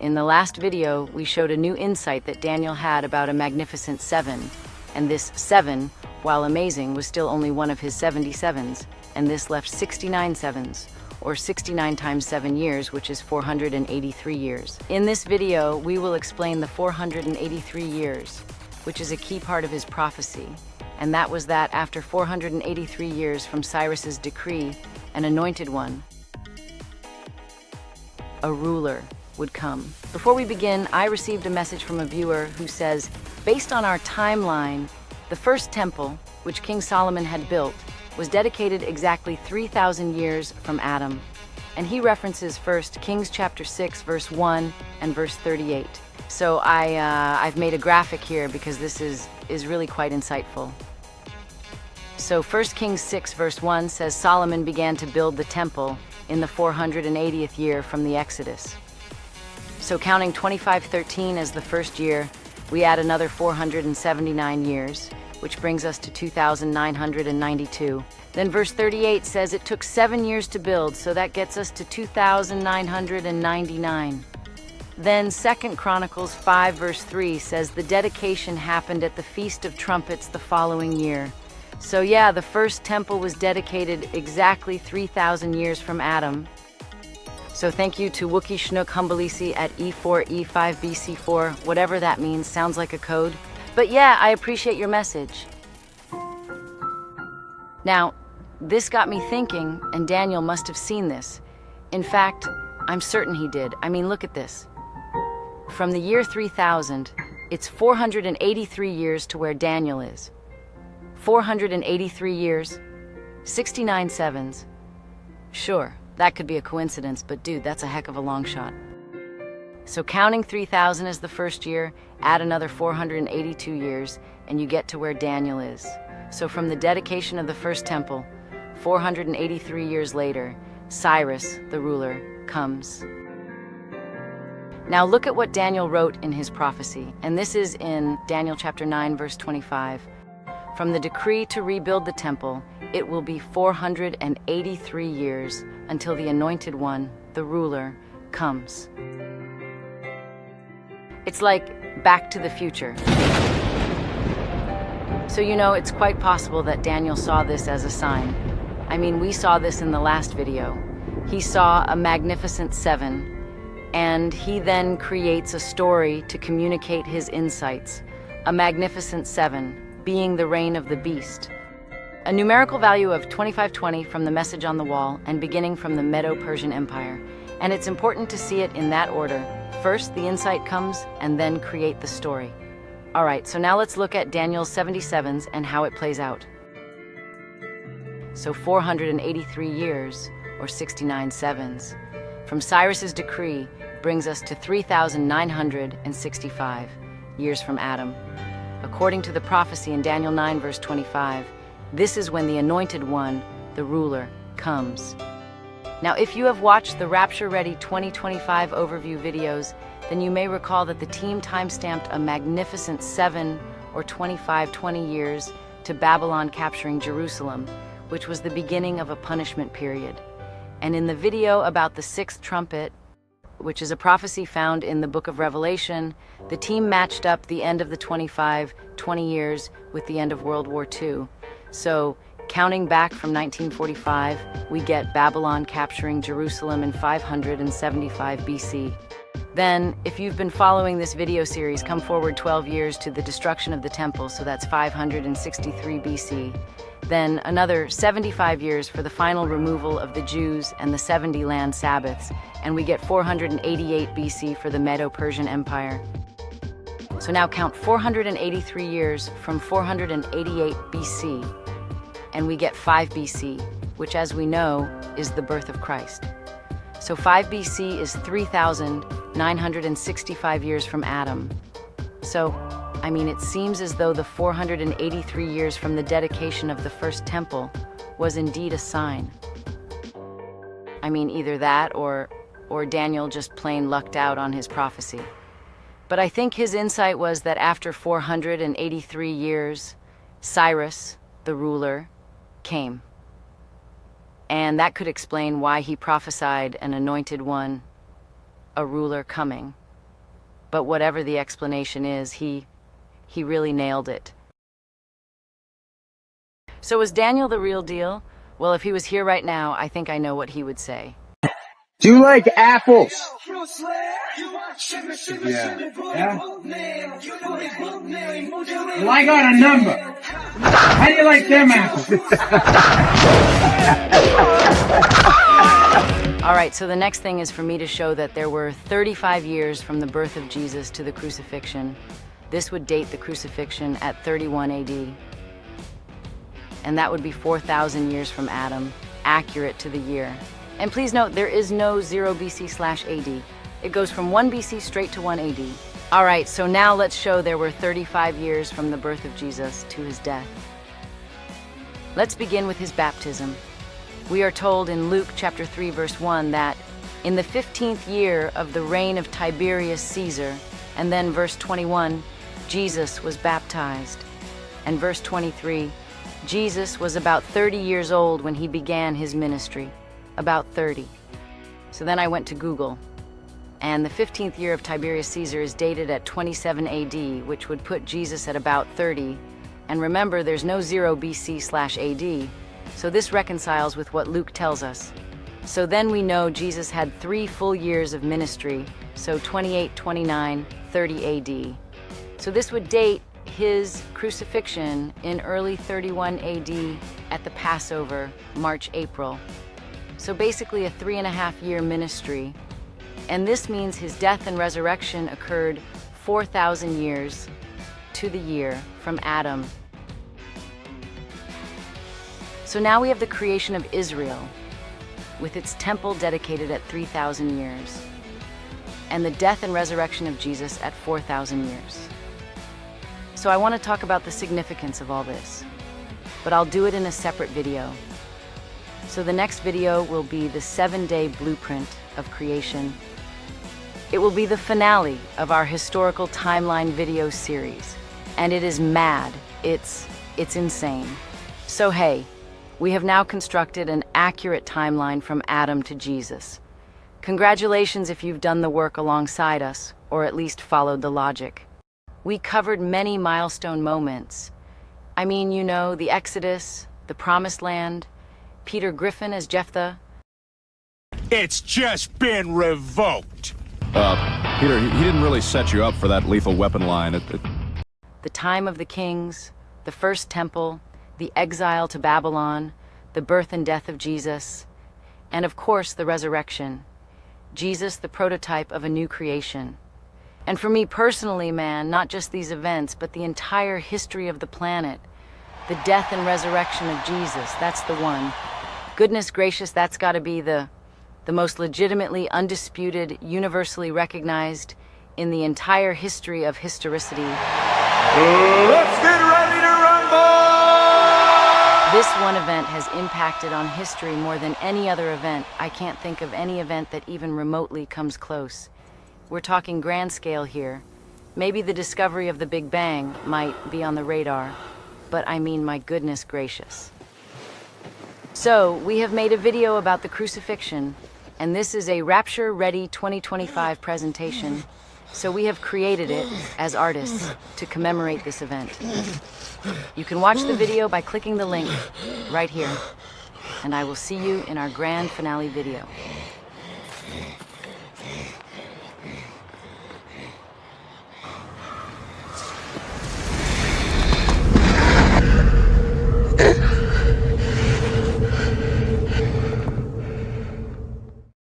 In the last video, we showed a new insight that Daniel had about a magnificent 7, and this 7, while amazing, was still only one of his 77s, and this left 69 sevens, or 69 times 7 years, which is 483 years. In this video, we will explain the 483 years, which is a key part of his prophecy, and that was that after 483 years from Cyrus's decree, an anointed one, a ruler, would come. Before we begin, I received a message from a viewer who says, based on our timeline, the first temple, which King Solomon had built, was dedicated exactly 3,000 years from Adam. And he references 1 Kings chapter 6, verse 1 and verse 38. So I've made a graphic here because this is really quite insightful. So 1 Kings 6, verse 1 says Solomon began to build the temple in the 480th year from the Exodus. So counting 2513 as the first year, we add another 479 years, which brings us to 2,992. Then verse 38 says it took 7 years to build, so that gets us to 2,999. Then 2 Chronicles 5 verse 3 says the dedication happened at the Feast of Trumpets the following year. So yeah, the first temple was dedicated exactly 3,000 years from Adam. So thank you to Wookie Schnook Humbalisi at E4 E5 BC4, whatever that means, sounds like a code. But yeah, I appreciate your message. Now, this got me thinking, and Daniel must have seen this. In fact, I'm certain he did. I mean, look at this. From the year 3000, it's 483 years to where Daniel is. 483 years, 69 sevens. Sure, that could be a coincidence, but dude, that's a heck of a long shot. So counting 3,000 as the first year, add another 482 years, and you get to where Daniel is. So from the dedication of the first temple, 483 years later, Cyrus, the ruler, comes. Now look at what Daniel wrote in his prophecy, and this is in Daniel chapter 9, verse 25. From the decree to rebuild the temple, it will be 483 years until the anointed one, the ruler, comes. It's like Back to the Future. So you know, it's quite possible that Daniel saw this as a sign. I mean, we saw this in the last video. He saw a magnificent 7, and he then creates a story to communicate his insights. A magnificent 7 being the reign of the beast. A numerical value of 2520 from the message on the wall and beginning from the Medo-Persian Empire. And it's important to see it in that order. First, the insight comes, and then create the story. All right, so now let's look at Daniel's 77s and how it plays out. So 483 years, or 69 sevens, from Cyrus's decree brings us to 3,965 years from Adam. According to the prophecy in Daniel 9, verse 25, this is when the anointed one, the ruler, comes. Now, if you have watched the Rapture Ready 2025 overview videos, then you may recall that the team timestamped a magnificent 7 or 2520 years to Babylon capturing Jerusalem, which was the beginning of a punishment period. And in the video about the 6th trumpet, which is a prophecy found in the book of Revelation, the team matched up the end of the 2520 years with the end of World War II. So, counting back from 1945, we get Babylon capturing Jerusalem in 575 BC. Then, if you've been following this video series, come forward 12 years to the destruction of the temple, so that's 563 BC. Then another 75 years for the final removal of the Jews and the 70 land Sabbaths, and we get 488 BC for the Medo-Persian Empire. So now count 483 years from 488 BC, and we get 5 BC, which as we know is the birth of Christ. So 5 BC is 3,965 years from Adam. So, I mean, it seems as though the 483 years from the dedication of the first temple was indeed a sign. I mean, either that or Daniel just plain lucked out on his prophecy. But I think his insight was that after 483 years, Cyrus, the ruler, came. And that could explain why he prophesied an anointed one, a ruler coming. But whatever the explanation is, he really nailed it. So was Daniel the real deal? Well, if he was here right now, I think I know what he would say. Do you like apples? Yeah. Well, I got a number. How do you like them apples? All right, so the next thing is for me to show that there were 35 years from the birth of Jesus to the crucifixion. This would date the crucifixion at 31 AD. And that would be 4,000 years from Adam, accurate to the year. And please note, there is no 0 BC/AD. It goes from 1 BC straight to 1 AD. All right, so now let's show there were 35 years from the birth of Jesus to his death. Let's begin with his baptism. We are told in Luke chapter 3, verse 1 that in the 15th year of the reign of Tiberius Caesar, and then verse 21, Jesus was baptized. And verse 23, Jesus was about 30 years old when he began his ministry. About 30. So then I went to Google, and the 15th year of Tiberius Caesar is dated at 27 AD, which would put Jesus at about 30. And remember, there's no 0 BC/AD, so this reconciles with what Luke tells us. So then we know Jesus had 3 full years of ministry, so 28, 29, 30 AD. So this would date his crucifixion in early 31 AD at the Passover, March, April. So basically a 3.5-year ministry. And this means his death and resurrection occurred 4,000 years to the year from Adam. So now we have the creation of Israel, with its temple dedicated at 3,000 years, and the death and resurrection of Jesus at 4,000 years. So I want to talk about the significance of all this, but I'll do it in a separate video. So the next video will be the 7-day blueprint of creation. It will be the finale of our historical timeline video series, and it is mad. It's insane. So hey, we have now constructed an accurate timeline from Adam to Jesus. Congratulations if you've done the work alongside us, or at least followed the logic. We covered many milestone moments. I mean, you know, the Exodus, the Promised Land, Peter Griffin as Jephthah. It's just been revoked. Peter, he didn't really set you up for that lethal weapon line. The time of the kings, the first temple, the exile to Babylon, the birth and death of Jesus, and of course the resurrection. Jesus, the prototype of a new creation. And for me personally, man, not just these events, but the entire history of the planet. The death and resurrection of Jesus, that's the one. Goodness gracious, that's got to be the most legitimately undisputed, universally recognized in the entire history of historicity. Let's get ready to rumble! This one event has impacted on history more than any other event. I can't think of any event that even remotely comes close. We're talking grand scale here. Maybe the discovery of the Big Bang might be on the radar, but I mean, my goodness gracious. So, we have made a video about the crucifixion, and this is a Rapture Ready 2025 presentation. So we have created it as artists to commemorate this event. You can watch the video by clicking the link right here, and I will see you in our grand finale video.